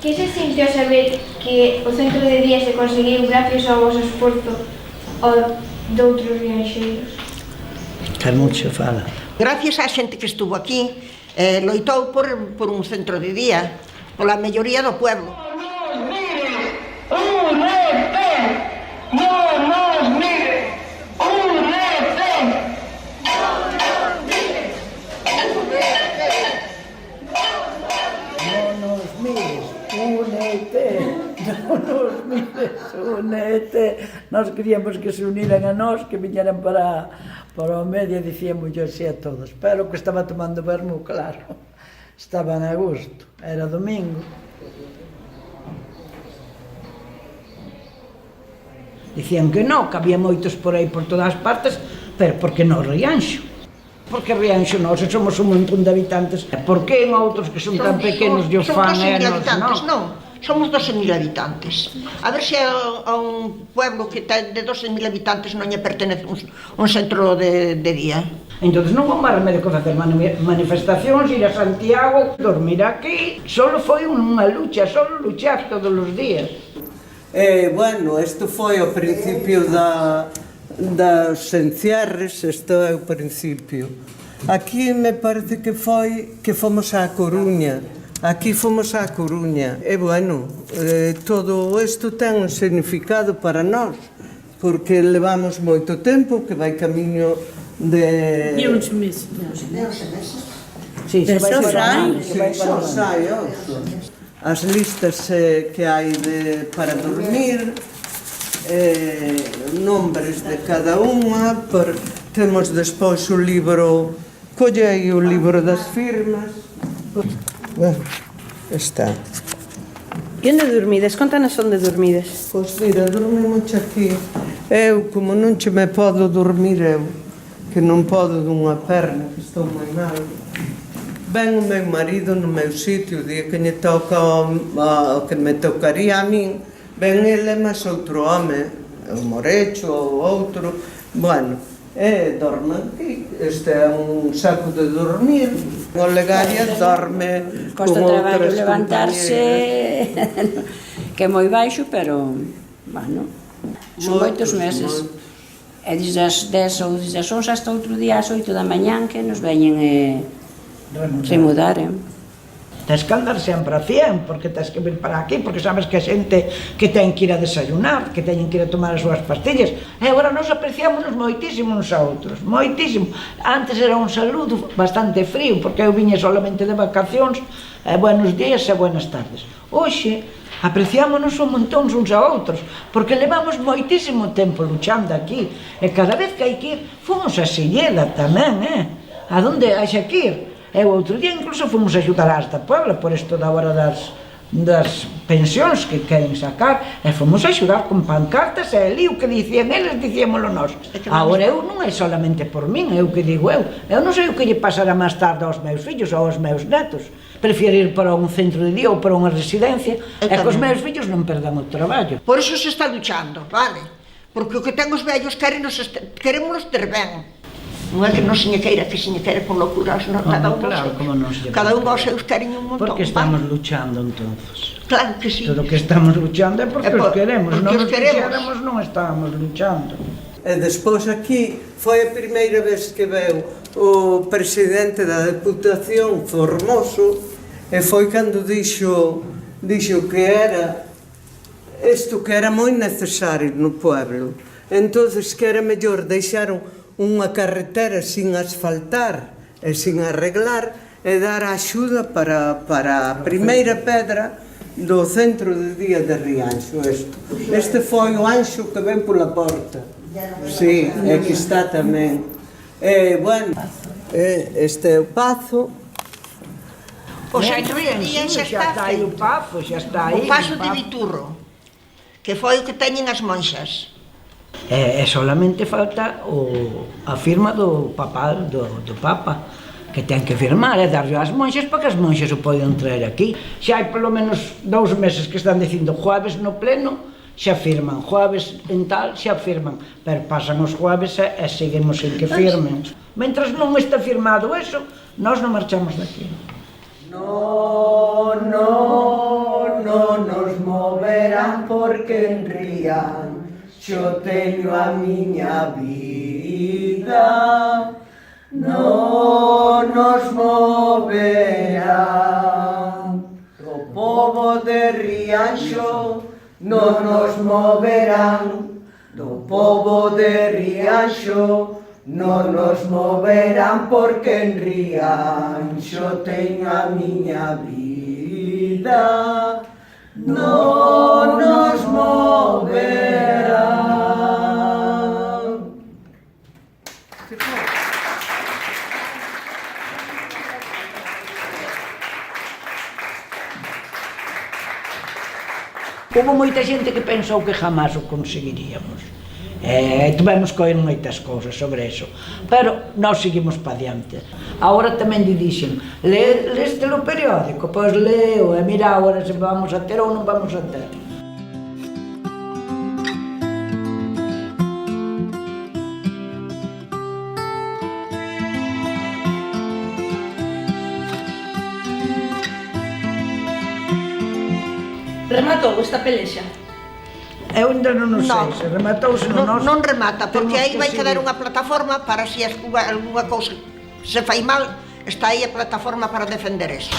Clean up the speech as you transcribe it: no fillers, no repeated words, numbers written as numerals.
Que se sinte ao saber que o centro de día se conseguiu gracias ao vosso esforzo de outros viaxeiros? Que mucho fala. Gracias á xente que estuvo aquí, loitou por un centro de día, pola melloría do pueblo. Únete. Nós queríamos que se uniran a nós, que viñeran para o medio, dicíamos así a todos, pero que estaba tomando vermú, claro, estaban a gusto, era domingo. Dicían que non, que había moitos por aí por todas partes, pero porque non Rianxo? Porque Rianxo nós somos un montón de habitantes, por que en outros que son tan pequenos e os fan e nós non? Somos 12.000 habitantes. A ver se a un pueblo que ten de 12.000 habitantes non lle pertenece un centro de día. Entón non vamos a remedio que facer manifestacións, ir a Santiago, dormir aquí. Solo foi unha lucha, solo luchar todos os días. Bueno, isto foi o principio dos encierres, isto é o principio. Aquí me parece que foi que fomos á Coruña. Aquí fomos á Coruña. E, bueno, todo isto ten un significado para nós, porque levamos moito tempo, que vai camiño de... E uns meses. Sí, se vai sai, as listas que hai para dormir, nombres de cada unha, temos despois o libro, collei o libro das firmas. Bueno, está. E onde dormides? Contanos onde dormides. Pois mira, dormimos aquí. Eu, como non che me podo dormir eu, que non podo dunha perna, que estou moi mal, ven o meu marido no meu sitio, o día que lle toca o que me tocaría a min, ven ele máis outro home, o Morecho ou outro, bueno, dorme aquí. Este é un saco de dormir. O Legaria dorme Costa con traballo outras levantarse, que é moi baixo, pero, bueno, son moitos meses. E desde as 10 ou desde as 11 hasta outro día ás 8 da mañán que nos veñen remudar. Tens que andar sempre a 100, porque tens que vir para aquí, porque sabes que a xente que ten que ir a desayunar, que teñen que ir a tomar as súas pastillas. E agora nos apreciámonos moitísimo uns a outros, moitísimo. Antes era un saludo bastante frío, porque eu viña solamente de vacacións, buenos días e buenas tardes. Hoxe apreciámonos un montón uns a outros, porque levamos moitísimo tempo luchando aquí, e cada vez que hai que ir, fomos a Silleda tamén, a donde hai que ir. E o outro día incluso fomos a axudar a esta Puebla por isto da hora das pensións que queren sacar, e fomos a axudar con pancartas, e ali o que dicían eles, dicíamolo nós. Agora eu non é solamente por min, é o que digo eu non sei o que lle pasará máis tarde aos meus fillos ou aos meus netos. Prefiero ir para un centro de día ou para unha residencia, e que os meus fillos non perdan o traballo. Por iso se está luchando, vale? Porque o que ten os vellos queremos ter ben. Non é que non se queira, que se queira con locuras, cada un aos seus queren un montón. Porque estamos luchando, entonces. Claro que sí. Todo o que estamos luchando é porque os queremos, non os quixéramos non estábamos luchando. E despois aquí foi a primeira vez que veu o presidente da Deputación, Formoso, e foi cando dixo que era isto que era moi necesario no pueblo. Entonces que era mellor deixar unha carretera sin asfaltar e sin arreglar e dar axuda para a primeira pedra do centro de día de Rianxo. Este foi o anxo que ven pola porta. Sí, e que está tamén. Bueno, este é o Pazo. O centro de día xa está aí o Pazo, xa está aí. O Pazo de Viturro, que foi o que teñen as monxas. E solamente falta a firma do Papa, que ten que firmar e darlle ás monxas para que as monxas o poden traer aquí. Xa hai polo menos 2 meses que están dicindo jueves no pleno, xa firman, jueves en tal, xa firman, pero pasan os jueves e seguimos en que firmen. Mentras non está firmado eso, nós non marchamos daqui. No, no, no. Rianxo teño a miña vida, non nos moverán. O pobo de Rianxo non nos moverán, do pobo de Rianxo non nos moverán, porque en Rianxo teño a miña vida, non nos moverán. Houve moita xente que pensou que jamás o conseguiríamos. Tivemos que oír moitas cousas sobre eso, pero nós seguimos pa diante. Agora tamén lle dixen, leste o periódico? Pois leo, e mira agora se vamos a ter ou non vamos a ter. Rematou esta pelexa? Eu ainda non o sei, Non. se rematou, se non nós... Non remata, porque temos aí que vai quedar seguir. unha plataforma para se algunha cousa se fai mal, está aí a plataforma para defender eso.